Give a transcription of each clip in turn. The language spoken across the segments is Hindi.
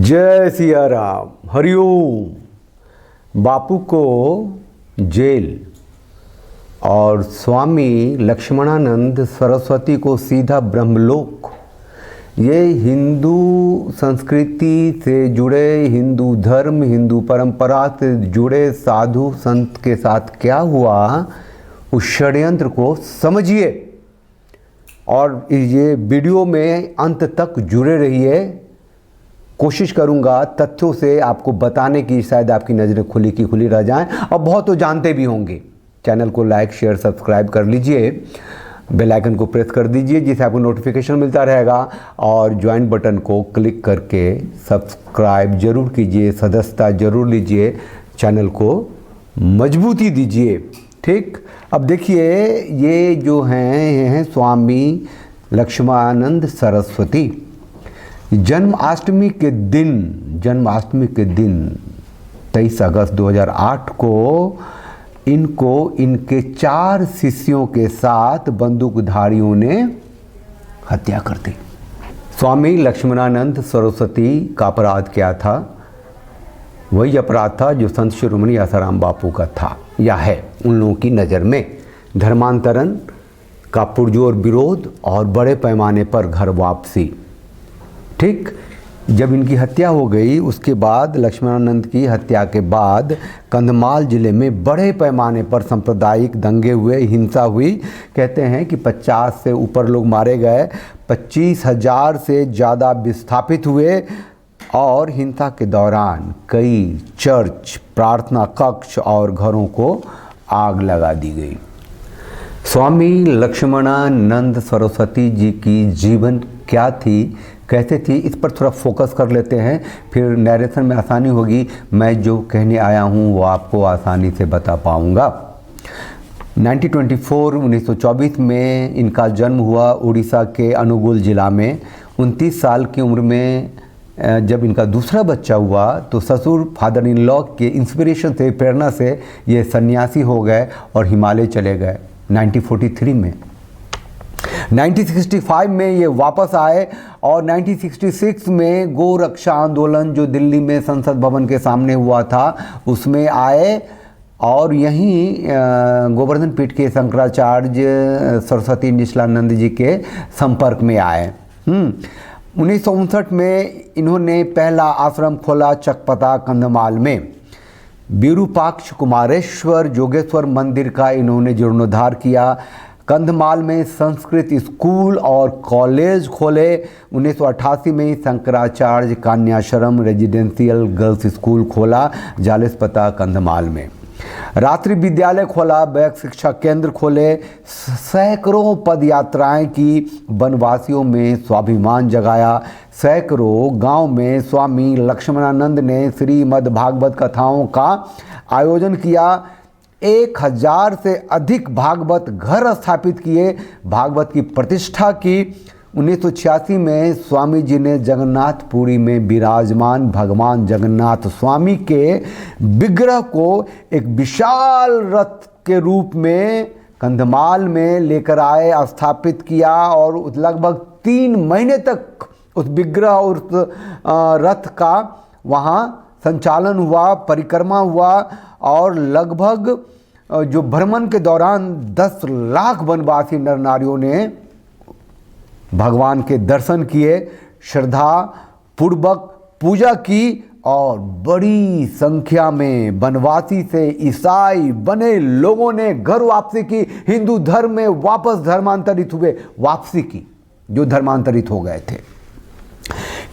जय सिया राम, हरिओम। बापू को जेल और स्वामी लक्ष्मणानंद सरस्वती को सीधा ब्रह्मलोक। ये हिंदू संस्कृति से जुड़े, हिंदू धर्म, हिंदू परंपरा से जुड़े साधु संत के साथ क्या हुआ, उस षड्यंत्र को समझिए और ये वीडियो में अंत तक जुड़े रहिए। कोशिश करूंगा तथ्यों से आपको बताने की, शायद आपकी नज़रें खुली की खुली रह जाएं और बहुत तो जानते भी होंगे। चैनल को लाइक शेयर सब्सक्राइब कर लीजिए, बेल आइकन को प्रेस कर दीजिए जिससे आपको नोटिफिकेशन मिलता रहेगा और ज्वाइन बटन को क्लिक करके सब्सक्राइब जरूर कीजिए, सदस्यता जरूर लीजिए, चैनल को मजबूती दीजिए। ठीक, अब देखिए ये जो हैं ये हैं स्वामी लक्ष्मणानंद सरस्वती। जन्माष्टमी के दिन 23 अगस्त 2008 को इनको इनके 4 शिष्यों के साथ बंदूकधारियों ने हत्या कर दी। स्वामी लक्ष्मणानंद सरस्वती का अपराध क्या था? वही अपराध था जो संत शिरोमणि आसाराम बापू का था या है उन लोगों की नज़र में। धर्मांतरण का पुरजोर विरोध और बड़े पैमाने पर घर वापसी। ठीक, जब इनकी हत्या हो गई उसके बाद, लक्ष्मणानंद की हत्या के बाद कंधमाल जिले में बड़े पैमाने पर सांप्रदायिक दंगे हुए, हिंसा हुई। कहते हैं कि 50 से ऊपर लोग मारे गए, 25,000 से ज़्यादा विस्थापित हुए और हिंसा के दौरान कई चर्च, प्रार्थना कक्ष और घरों को आग लगा दी गई। स्वामी लक्ष्मणानंद सरस्वती जी की जीवन क्या थी, कैसे थी, इस पर थोड़ा फोकस कर लेते हैं, फिर नरेशन में आसानी होगी। मैं जो कहने आया हूँ वो आपको आसानी से बता पाऊँगा। 1924 में इनका जन्म हुआ उड़ीसा के अनुगुल जिला में। 29 साल की उम्र में जब इनका दूसरा बच्चा हुआ तो ससुर फादर इन लॉ के इंस्पिरेशन से, प्रेरणा से ये सन्यासी हो गए और हिमालय चले गए 1943 में। 1965 में ये वापस आए और 1966 में गो रक्षा आंदोलन जो दिल्ली में संसद भवन के सामने हुआ था उसमें आए और यहीं गोवर्धन पीठ के शंकराचार्य सरस्वती निश्चलानंद जी के संपर्क में आए। 1959 में इन्होंने पहला आश्रम खोला चकपता कंधमाल में। विरूपाक्ष कुमारेश्वर जोगेश्वर मंदिर का इन्होंने जीर्णोद्धार किया। कंधमाल में संस्कृत स्कूल और कॉलेज खोले। 1988 में शंकराचार्य कन्याश्रम रेजिडेंशियल गर्ल्स स्कूल खोला जालेसपता कंधमाल में। रात्रि विद्यालय खोला, बैक शिक्षा केंद्र खोले, सैकड़ों पद यात्राएं की, वनवासियों में स्वाभिमान जगाया। सैकड़ों गांव में स्वामी लक्ष्मणानंद ने श्रीमद् भागवत कथाओं का आयोजन किया। 1000 से अधिक भागवत घर स्थापित किए, भागवत की प्रतिष्ठा की। 1986 में स्वामी जी ने जगन्नाथपुरी में विराजमान भगवान जगन्नाथ स्वामी के विग्रह को एक विशाल रथ के रूप में कंधमाल में लेकर आए, स्थापित किया और लगभग 3 महीने तक उस विग्रह और उस रथ का वहाँ संचालन हुआ, परिक्रमा हुआ और लगभग जो भ्रमण के दौरान 10 लाख वनवासी नर नारियों ने भगवान के दर्शन किए, श्रद्धा पूर्वक पूजा की और बड़ी संख्या में वनवासी से ईसाई बने लोगों ने घर वापसी की, हिंदू धर्म में वापस धर्मांतरित हुए, वापसी की जो धर्मांतरित हो गए थे।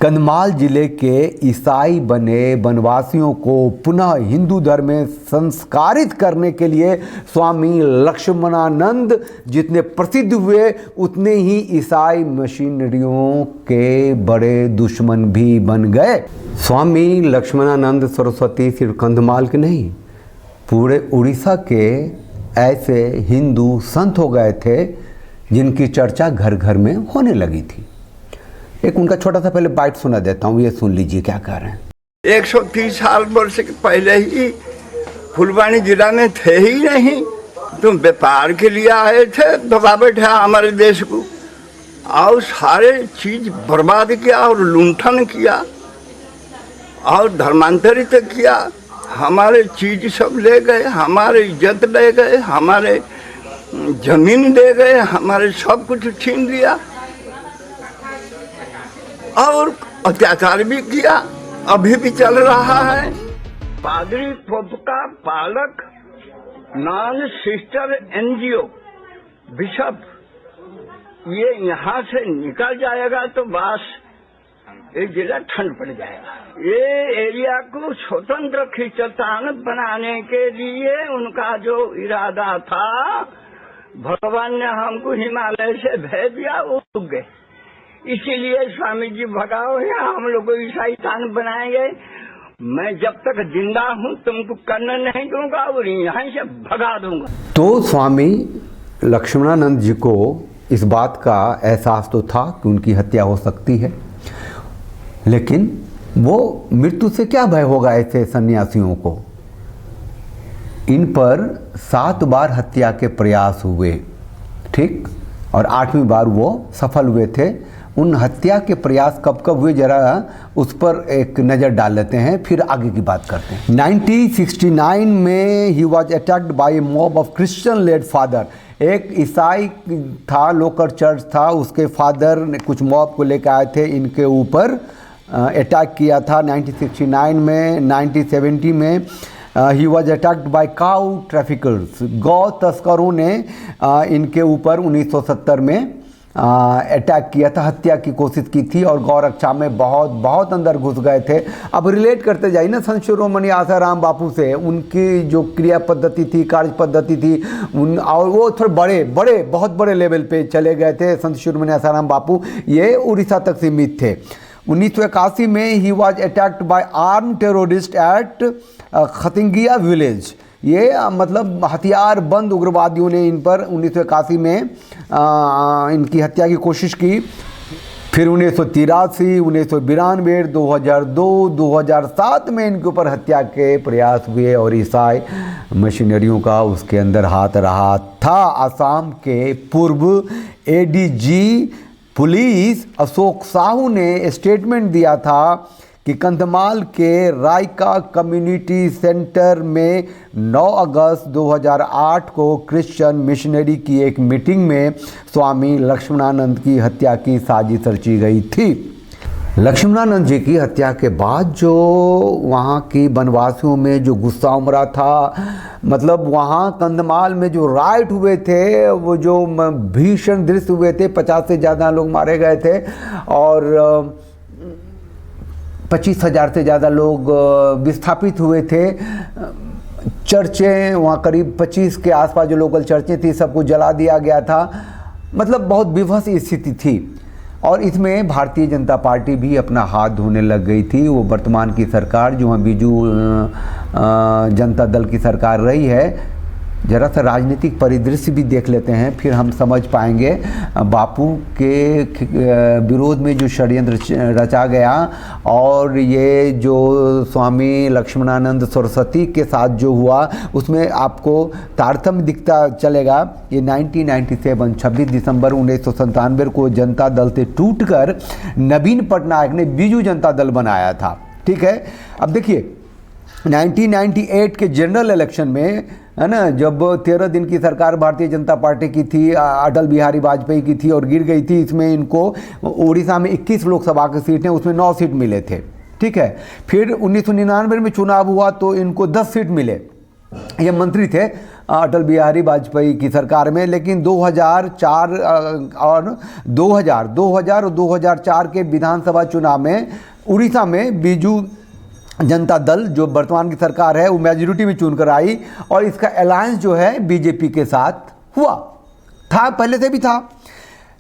कंधमाल जिले के ईसाई बने वनवासियों को पुनः हिंदू धर्म में संस्कारित करने के लिए स्वामी लक्ष्मणानंद जितने प्रसिद्ध हुए उतने ही ईसाई मिशनरियों के बड़े दुश्मन भी बन गए। स्वामी लक्ष्मणानंद सरस्वती सिर्फ कंधमाल के नहीं, पूरे उड़ीसा के ऐसे हिंदू संत हो गए थे जिनकी चर्चा घर घर में होने लगी थी। एक उनका छोटा सा पहले बाइट सुना देता हूँ, ये सुन लीजिए क्या कह रहे हैं। 130 साल वर्ष के पहले ही फुलवानी जिला में थे ही नहीं, तुम व्यापार के लिए आए थे, दबा बैठे हमारे देश को और सारे चीज बर्बाद किया और लूंठन किया। और धर्मांतरित किया, हमारे चीज सब ले गए, हमारे इज्जत ले गए, हमारे जमीन ले गए, हमारे सब कुछ छीन लिया और अत्याचार भी किया, अभी भी चल रहा है। पादरी पोप का पालक नॉन सिस्टर एनजीओ बिशप ये यहाँ से निकल जाएगा तो बस ये जिला ठंड पड़ जाएगा। ये एरिया को स्वतंत्र खींचतान बनाने के लिए उनका जो इरादा था, भगवान ने हमको हिमालय से भेज दिया, वो रुक गए। इसीलिए स्वामी जी भगाओ या हम लोग को ईसाई तान बनाएंगे। मैं जब तक जिंदा हूँ तुमको करने नहीं दूंगा और यहाँ से भगा दूंगा। तो स्वामी लक्ष्मणानंद जी को इस बात का एहसास तो था कि उनकी हत्या हो सकती है, लेकिन वो मृत्यु से क्या भय होगा ऐसे सन्यासियों को। इन पर 7 बार हत्या के प्रयास हुए, ठीक, और 8वीं बार वो सफल हुए थे। उन हत्या के प्रयास कब कब हुए जरा उस पर एक नज़र डाल लेते हैं, फिर आगे की बात करते हैं। 1969 में ही was attacked by a mob of Christian led father. एक ईसाई था, लोकल चर्च था, उसके फादर ने कुछ मॉब को लेकर आए थे, इनके ऊपर अटैक किया था 1969 में। 1970 में ही was attacked bye cow traffickers. गौ तस्करों ने इनके ऊपर 1970 में अटैक किया था, हत्या की कोशिश की थी और गौ रक्षा में बहुत बहुत अंदर घुस गए थे। अब रिलेट करते जाइए ना संत शिरोमणि आसाराम बापू से, उनकी जो क्रिया पद्धति थी, कार्य पद्धति थी, और वो थोड़े बड़े बहुत बड़े लेवल पे चले गए थे। संत शिरोमणि आसाराम बापू ये उड़ीसा तक सीमित थे। 1981 में ही was attacked by arm terrorist at Khatingia village. ये मतलब हथियार बंद उग्रवादियों ने इन पर 1981 में इनकी हत्या की कोशिश की। फिर 1983, 1992, 2002, 2007 में इनके ऊपर हत्या के प्रयास हुए और ईसाई मशीनरियों का उसके अंदर हाथ रहा था। असम के पूर्व एडीजी पुलिस अशोक साहू ने स्टेटमेंट दिया था कि कंधमाल के रायका कम्युनिटी सेंटर में 9 अगस्त 2008 को क्रिश्चियन मिशनरी की एक मीटिंग में स्वामी लक्ष्मणानंद की हत्या की साजिश रची गई थी। लक्ष्मणानंद जी की हत्या के बाद जो वहाँ की वनवासियों में जो गुस्सा उमड़ा था, मतलब वहाँ कंधमाल में जो राइट हुए थे, वो जो भीषण दृश्य हुए थे, 50 से ज़्यादा लोग मारे गए थे और 25,000 से ज़्यादा लोग विस्थापित हुए थे। चर्चें वहाँ करीब 25 के आसपास जो लोकल चर्चें थी सबको जला दिया गया था। मतलब बहुत विभत्स स्थिति थी और इसमें भारतीय जनता पार्टी भी अपना हाथ धोने लग गई थी। वो वर्तमान की सरकार जो है बीजू जनता दल की सरकार रही है। जरा सा राजनीतिक परिदृश्य भी देख लेते हैं, फिर हम समझ पाएंगे बापू के विरोध में जो षड्यंत्र रचा गया और ये जो स्वामी लक्ष्मणानंद सरस्वती के साथ जो हुआ उसमें आपको तारतम्य दिखता चलेगा। ये 1997 26 दिसंबर 1997 को जनता दल से टूटकर नवीन पटनायक ने बीजू जनता दल बनाया था, ठीक है। अब देखिए 1998 के जनरल इलेक्शन में, है ना, जब 13 दिन की सरकार भारतीय जनता पार्टी की थी, अटल बिहारी वाजपेयी की थी और गिर गई थी, इसमें इनको उड़ीसा में 21 लोकसभा की सीटें, उसमें 9 सीट मिले थे, ठीक है। फिर 1999 में चुनाव हुआ तो इनको 10 सीट मिले। ये मंत्री थे अटल बिहारी वाजपेयी की सरकार में। लेकिन 2004 और 2004 के विधानसभा चुनाव में उड़ीसा में बीजू जनता दल जो वर्तमान की सरकार है वो मेजॉरिटी में चुनकर आई और इसका अलायंस जो है बीजेपी के साथ हुआ था, पहले से भी था।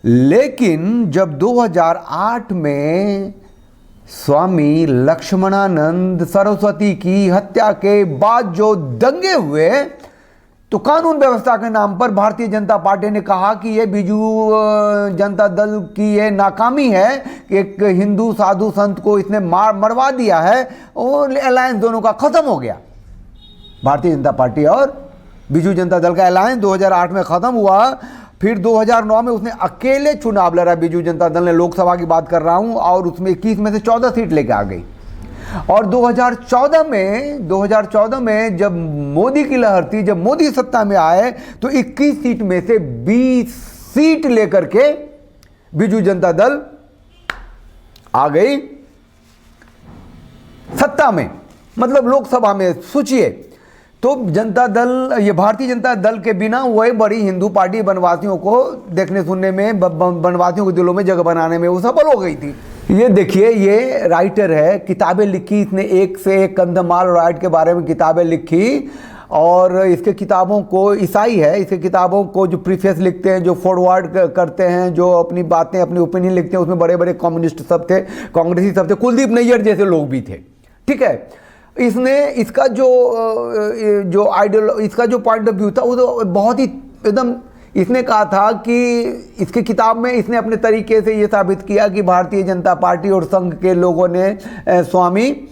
लेकिन जब 2008 में स्वामी लक्ष्मणानंद सरस्वती की हत्या के बाद जो दंगे हुए तो कानून व्यवस्था के नाम पर भारतीय जनता पार्टी ने कहा कि ये बीजू जनता दल की ये नाकामी है कि एक हिंदू साधु संत को इसने मरवा दिया है और अलायंस दोनों का खत्म हो गया। भारतीय जनता पार्टी और बीजू जनता दल का अलायंस 2008 में खत्म हुआ। फिर 2009 में उसने अकेले चुनाव लड़ा, बीजू जनता दल ने, लोकसभा की बात कर रहा हूं, और उसमें 21 में से 14 सीट लेके आ गई। और 2014 में जब मोदी की लहर थी, जब मोदी सत्ता में आए, तो 21 सीट में से 20 सीट लेकर के बीजू जनता दल आ गई सत्ता में, मतलब लोकसभा में। सोचिए, तो जनता दल, ये भारतीय जनता दल के बिना वही बड़ी हिंदू पार्टी बनवासियों को देखने सुनने में, बनवासियों के दिलों में जगह बनाने में वो सफल हो गई थी। ये देखिए, ये राइटर है, किताबें लिखी इसने, एक से एक कंधमाल राइट के बारे में किताबें लिखी, और इसके किताबों को, ईसाई है, इसके किताबों को जो प्रीफेस लिखते हैं, जो फॉरवर्ड करते हैं, जो अपनी बातें, अपनी ओपिनियन लिखते हैं, उसमें बड़े बड़े कम्युनिस्ट सब थे, कांग्रेसी सब थे, कुलदीप नैयर जैसे लोग भी थे, ठीक है। इसने इसका जो आइडियल, इसका जो पॉइंट ऑफ व्यू था वो तो बहुत ही एकदम, इसने कहा था कि इसकी किताब में इसने अपने तरीके से ये साबित किया कि भारतीय जनता पार्टी और संघ के लोगों ने स्वामी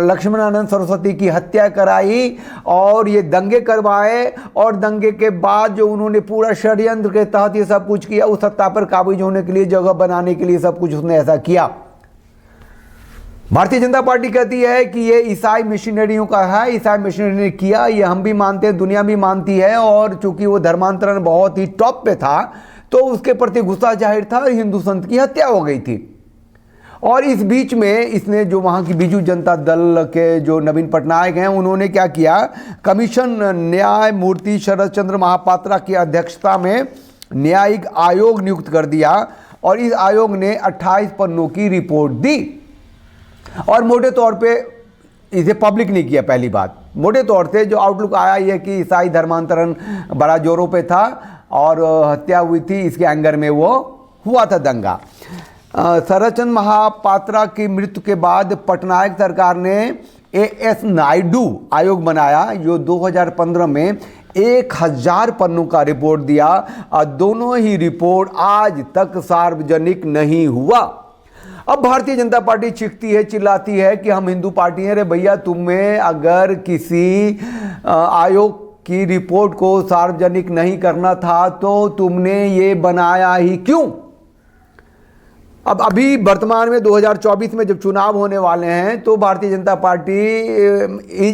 लक्ष्मणानंद सरस्वती की हत्या कराई और ये दंगे करवाए, और दंगे के बाद जो उन्होंने पूरा षड्यंत्र के तहत ये सब कुछ किया, उस सत्ता पर काबिज होने के लिए, जगह बनाने के लिए सब कुछ उसने ऐसा किया। भारतीय जनता पार्टी कहती है कि ये ईसाई मिशनरियों का है, ईसाई मिशनरी ने किया, ये हम भी मानते हैं, दुनिया भी मानती है, और चूंकि वो धर्मांतरण बहुत ही टॉप पे था तो उसके प्रति गुस्सा जाहिर था, हिंदू संत की हत्या हो गई थी। और इस बीच में इसने जो वहाँ की बीजू जनता दल के जो नवीन पटनायक हैं, उन्होंने क्या किया, कमीशन न्यायमूर्ति शरद चंद्र महापात्रा की अध्यक्षता में न्यायिक आयोग नियुक्त कर दिया, और इस आयोग ने 28 पन्नों की रिपोर्ट दी, और मोटे तौर पे इसे पब्लिक नहीं किया। पहली बात, मोटे तौर से जो आउटलुक आया ये कि ईसाई धर्मांतरण बड़ा जोरों पे था और हत्या हुई थी, इसके एंगर में वो हुआ था दंगा। शरदचंद्र महापात्रा की मृत्यु के बाद पटनायक सरकार ने एएस नायडू आयोग बनाया, जो 2015 में 1000 पन्नों का रिपोर्ट दिया, और दोनों ही रिपोर्ट आज तक सार्वजनिक नहीं हुआ। अब भारतीय जनता पार्टी चीखती है, चिल्लाती है कि हम हिंदू पार्टी हैं। अरे भैया, तुम्हें अगर किसी आयोग की रिपोर्ट को सार्वजनिक नहीं करना था तो तुमने ये बनाया ही क्यों? अब अभी वर्तमान में 2024 में जब चुनाव होने वाले हैं तो Bharatiya Janata Party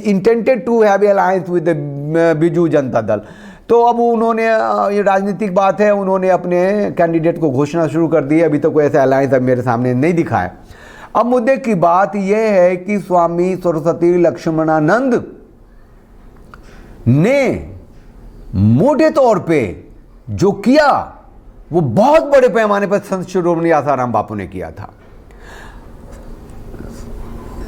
intended to have a alliance with Biju Janata Dal. तो अब उन्होंने, ये राजनीतिक बात है, उन्होंने अपने कैंडिडेट को घोषणा शुरू कर दी। अभी तक कोई ऐसा अलायंस अब मेरे सामने नहीं दिखा है। अब मुद्दे की बात यह है कि स्वामी सरस्वती लक्ष्मणानंद ने मोटे तौर पे जो किया वो बहुत बड़े पैमाने पर संत शिरोमणि आसाराम बापू ने किया था।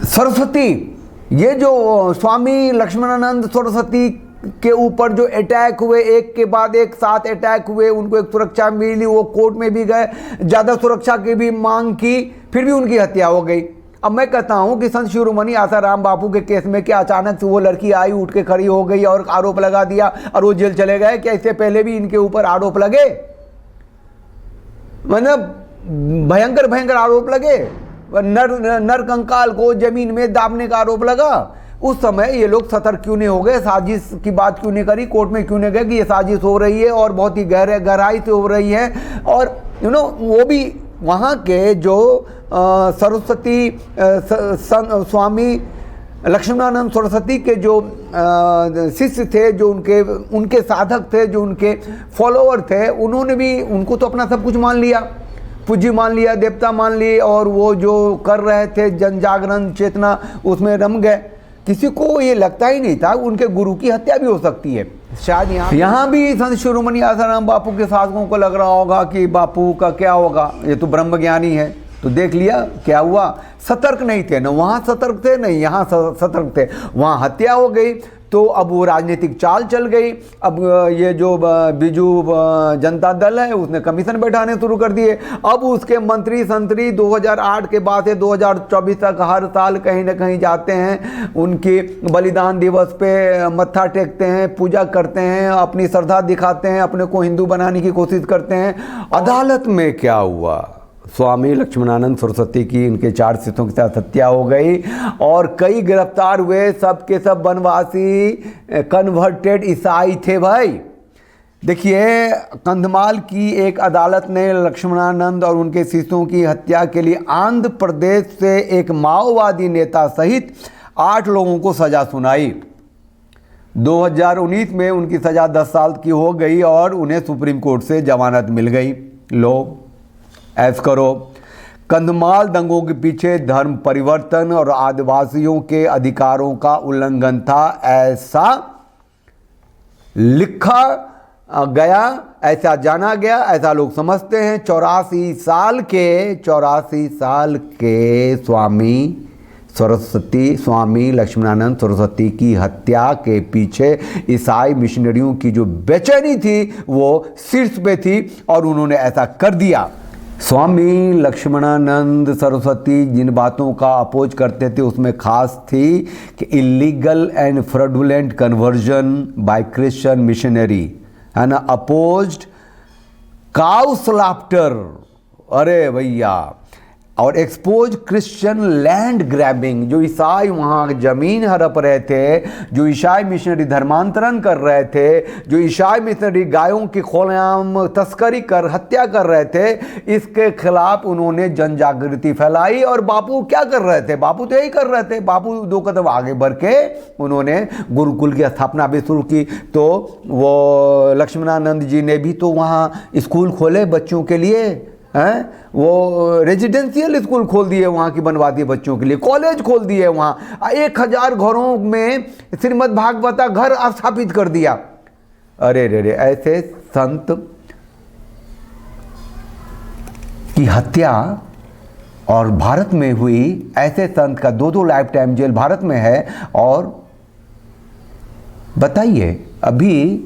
सरस्वती, ये जो स्वामी लक्ष्मणानंद सरस्वती के ऊपर जो अटैक हुए, एक के बाद एक 7 अटैक हुए, उनको एक सुरक्षा मिली, वो कोर्ट में भी गए, ज़्यादा सुरक्षा की भी मांग की, फिर भी उनकी हत्या हो गई। अब मैं कहता हूं कि संत शिरोमणि आसाराम बापू के केस में क्या अचानक से वो लड़की आई, उठ के खड़ी हो गई और आरोप लगा दिया और वो जेल चले गए? क्या इससे पहले भी इनके ऊपर आरोप लगे? मतलब भयंकर भयंकर आरोप लगे। नर कंकाल को जमीन में दाबने का आरोप लगा। उस समय ये लोग सतर्क क्यों नहीं हो गए? साजिश की बात क्यों नहीं करी? कोर्ट में क्यों नहीं गए कि ये साजिश हो रही है और बहुत ही गहराई से हो रही है? और वो भी वहाँ के जो सरस्वती स्वामी लक्ष्मणानंद सरस्वती के जो शिष्य थे, जो उनके साधक थे, जो उनके फॉलोअर थे, उन्होंने भी उनको तो अपना सब कुछ मान लिया, पूज्य मान लिया, देवता मान लिए, और वो जो कर रहे थे जन जागरण चेतना, उसमें रम गए। किसी को ये लगता ही नहीं था उनके गुरु की हत्या भी हो सकती है। शायद यहाँ भी संत शिरोमणि आसाराम बापू के साधकों को लग रहा होगा कि बापू का क्या होगा, ये तो ब्रह्मज्ञानी है। तो देख लिया क्या हुआ, सतर्क नहीं थे, न वहाँ सतर्क थे, न यहाँ सतर्क थे। वहाँ हत्या हो गई तो अब वो राजनीतिक चाल चल गई। अब ये जो बीजू जनता दल है उसने कमीशन बैठाने शुरू कर दिए। अब उसके मंत्री संतरी 2008 के बाद से 2024 तक हर साल कहीं ना कहीं जाते हैं, उनकी बलिदान दिवस पे मत्था टेकते हैं, पूजा करते हैं, अपनी श्रद्धा दिखाते हैं, अपने को हिंदू बनाने की कोशिश करते हैं। अदालत में क्या हुआ, स्वामी लक्ष्मणानंद सरस्वती की इनके 4 शिष्यों के साथ हत्या हो गई और कई गिरफ्तार हुए। सब के सब वनवासी कन्वर्टेड ईसाई थे भाई। देखिए, कंधमाल की एक अदालत ने लक्ष्मणानंद और उनके शिष्यों की हत्या के लिए आंध्र प्रदेश से एक माओवादी नेता सहित 8 लोगों को सजा सुनाई। 2019 में उनकी सजा 10 साल की हो गई और उन्हें सुप्रीम कोर्ट से जमानत मिल गई। लो ऐस करो। कंधमाल दंगों के पीछे धर्म परिवर्तन और आदिवासियों के अधिकारों का उल्लंघन था, ऐसा लिखा गया, ऐसा जाना गया, ऐसा लोग समझते हैं। 84 साल के स्वामी लक्ष्मणानंद सरस्वती की हत्या के पीछे ईसाई मिशनरियों की जो बेचैनी थी वो शीर्ष पे थी और उन्होंने ऐसा कर दिया। स्वामी लक्ष्मणानंद सरस्वती जिन बातों का अपोज करते थे उसमें खास थी कि illegal and fraudulent conversion bye Christian missionary, है ना, अपोज्ड काउ स्लॉटर, अरे भैया, और एक्सपोज क्रिश्चियन लैंड ग्रैबिंग, जो ईसाई वहाँ जमीन हड़प रहे थे, जो ईसाई मिशनरी धर्मांतरण कर रहे थे, जो ईसाई मिशनरी गायों की खुलेआम तस्करी कर हत्या कर रहे थे, इसके खिलाफ उन्होंने जन जागृति फैलाई। और बापू क्या कर रहे थे? बापू तो यही कर रहे थे। बापू 2 कदम आगे बढ़ के उन्होंने गुरुकुल की स्थापना भी शुरू की। तो वो लक्ष्मणानंद जी ने भी तो वहाँ स्कूल खोले बच्चों के लिए, हैं, वो रेजिडेंशियल स्कूल खोल दिए वहाँ की, बनवा दिए बच्चों के लिए, कॉलेज खोल दिए वहाँ, 1000 घरों में श्रीमद् भागवता घर स्थापित कर दिया। अरे रे रे, ऐसे संत की हत्या और भारत में हुई, ऐसे संत का 2-2 लाइफ टाइम जेल भारत में है। और बताइए, अभी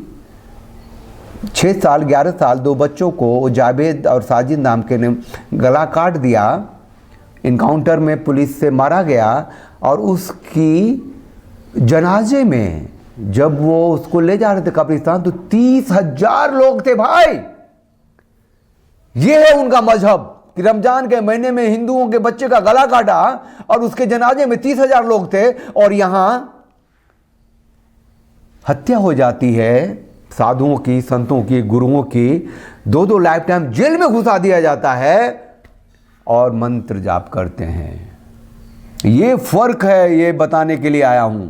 6 साल 11 साल 2 बच्चों को जावेद और साजिद नाम के ने गला काट दिया, इनकाउंटर में पुलिस से मारा गया। और उसकी जनाजे में जब वो उसको ले जा रहे थे कब्रिस्तान तो 30,000 लोग थे भाई। ये है उनका मजहब कि रमजान के महीने में हिंदुओं के बच्चे का गला काटा और उसके जनाजे में 30,000 लोग थे, और यहां हत्या हो जाती है साधुओं की, संतों की, गुरुओं की, 2-2 लाइफ टाइम जेल में घुसा दिया जाता है और मंत्र जाप करते हैं। ये फर्क है, ये बताने के लिए आया हूं।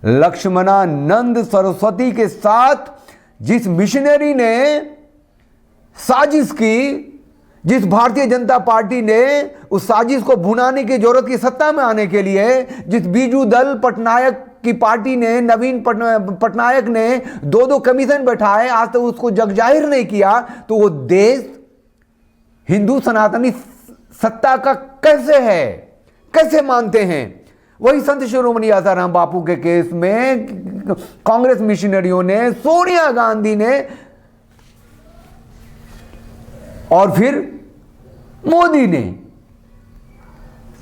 लक्ष्मणानंद सरस्वती के साथ जिस मिशनरी ने साजिश की, जिस भारतीय जनता पार्टी ने उस साजिश को भुनाने की जरूरत की, सत्ता में आने के लिए जिस बीजू दल पटनायक की पार्टी ने, नवीन पटनायक ने 2-2 कमीशन बैठाए, आज तक उसको जग जाहिर नहीं किया, तो वो देश हिंदू सनातनी सत्ता का कैसे है, कैसे मानते हैं? वही संत शिरोमणि आसाराम बापू के केस में कांग्रेस मिशनरियों ने, सोनिया गांधी ने और फिर मोदी ने,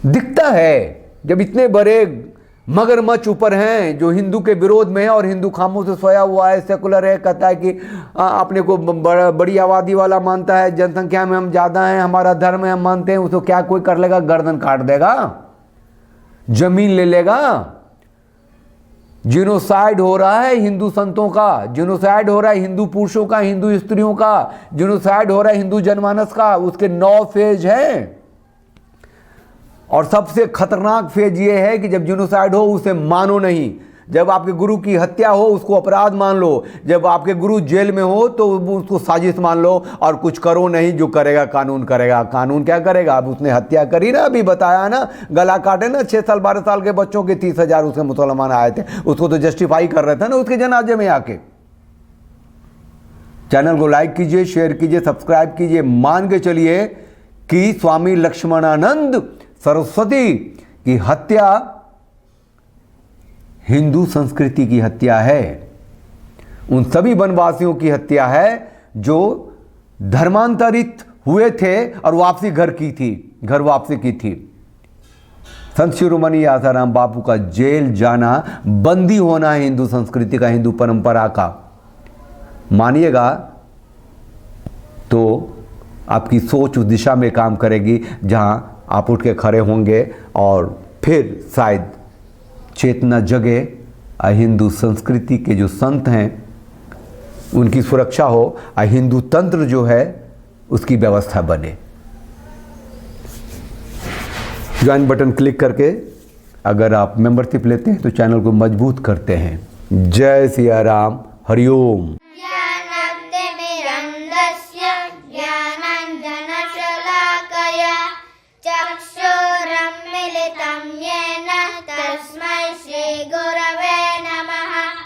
दिखता है जब इतने बड़े मगरमच्छ ऊपर हैं जो हिंदू के विरोध में है और हिंदू खामों से सोया हुआ है, सेकुलर है, कहता है कि अपने को बड़ी आबादी वाला मानता है, जनसंख्या में हम ज़्यादा हैं, हमारा धर्म है, हम मानते हैं, उसको क्या कोई कर लेगा? गर्दन काट देगा, जमीन ले लेगा। जिनोसाइड हो रहा है हिंदू संतों का, जिनोसाइड हो रहा है हिंदू पुरुषों का, हिंदू स्त्रियों का, जिनोसाइड हो रहा है हिंदू जनमानस का। उसके 9 फेज हैं और सबसे खतरनाक फेज ये है कि जब जिनोसाइड हो उसे मानो नहीं। जब आपके गुरु की हत्या हो उसको अपराध मान लो, जब आपके गुरु जेल में हो तो उसको साजिश मान लो और कुछ करो नहीं। जो करेगा कानून करेगा। कानून क्या करेगा? अब उसने हत्या करी ना, अभी बताया ना, गला काटे ना, 6 साल 12 साल के बच्चों के 30,000 उसके मुसलमान आए थे, उसको तो जस्टिफाई कर रहे थे ना उसके जनाजे में आके। चैनल को लाइक कीजिए, शेयर कीजिए, सब्सक्राइब कीजिए। मान के चलिए कि स्वामी लक्ष्मणानंद सरस्वती की हत्या हिंदू संस्कृति की हत्या है, उन सभी वनवासियों की हत्या है जो धर्मांतरित हुए थे और वापसी घर वापसी की थी। संत शिरोमणि आसाराम बापू का जेल जाना, बंदी होना है हिंदू संस्कृति का, हिंदू परंपरा का। मानिएगा तो आपकी सोच उस दिशा में काम करेगी जहां आप उठ के खड़े होंगे और फिर शायद चेतना जगे। हिंदू संस्कृति के जो संत हैं उनकी सुरक्षा हो और हिंदू तंत्र जो है उसकी व्यवस्था बने। ज्वाइन बटन क्लिक करके अगर आप मेंबरशिप लेते हैं तो चैनल को मजबूत करते हैं। जय सिया राम, हरिओम।